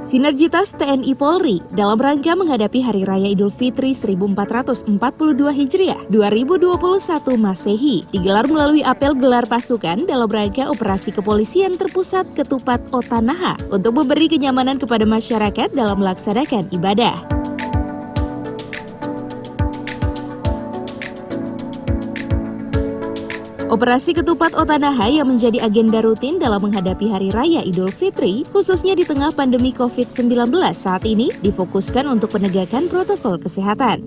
Sinergitas TNI Polri dalam rangka menghadapi Hari Raya Idul Fitri 1442 Hijriah 2021 Masehi digelar melalui apel gelar pasukan dalam rangka operasi kepolisian terpusat Ketupat Otanaha untuk memberi kenyamanan kepada masyarakat dalam melaksanakan ibadah. Operasi Ketupat Otanaha yang menjadi agenda rutin dalam menghadapi Hari Raya Idul Fitri, khususnya di tengah pandemi COVID-19 saat ini, difokuskan untuk penegakan protokol kesehatan.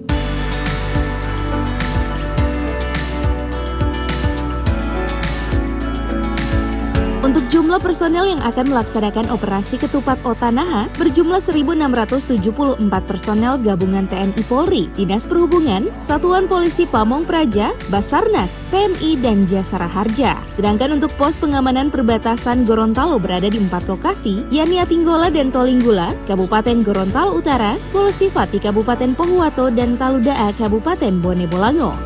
Untuk jumlah personel yang akan melaksanakan operasi Ketupat Otanaha berjumlah 1.674 personel gabungan TNI Polri, Dinas Perhubungan, Satuan Polisi Pamong Praja, Basarnas, PMI, dan Jasara Harja. Sedangkan untuk pos pengamanan perbatasan Gorontalo berada di 4 lokasi, yakni Atinggola dan Tolinggula, Kabupaten Gorontalo Utara, Polsifat di Kabupaten Pohuwato, dan Taludaa, Kabupaten Bone Bolango.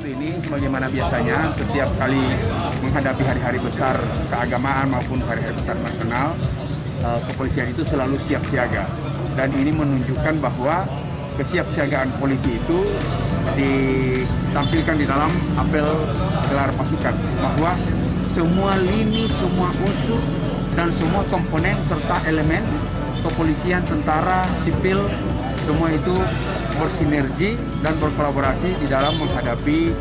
Ini sebagaimana biasanya setiap kali menghadapi hari-hari besar keagamaan maupun hari-hari besar nasional, kepolisian itu selalu siap siaga, dan ini menunjukkan bahwa kesiapsiagaan polisi itu ditampilkan di dalam apel gelar pasukan, bahwa semua lini, semua unsur dan semua komponen serta elemen kepolisian, tentara, sipil, semua itu bersinergi dan berkolaborasi di dalam menghadapi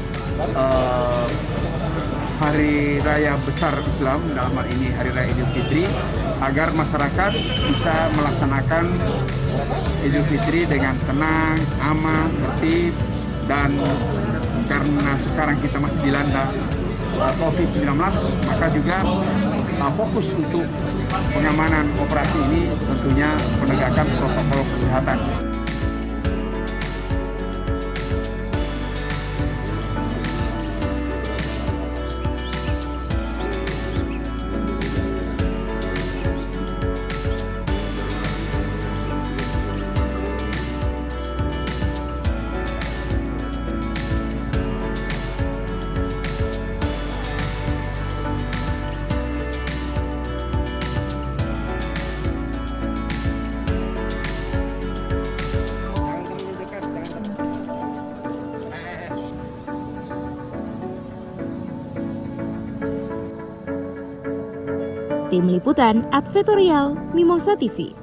Hari Raya Besar Islam, dalam hal ini Hari Raya Idul Fitri, agar masyarakat bisa melaksanakan Idul Fitri dengan tenang, aman, tertib, dan karena sekarang kita masih dilanda COVID-19, maka juga fokus untuk pengamanan operasi ini tentunya penegakan protokol kesehatan. Tim Liputan Advertorial Mimosa TV.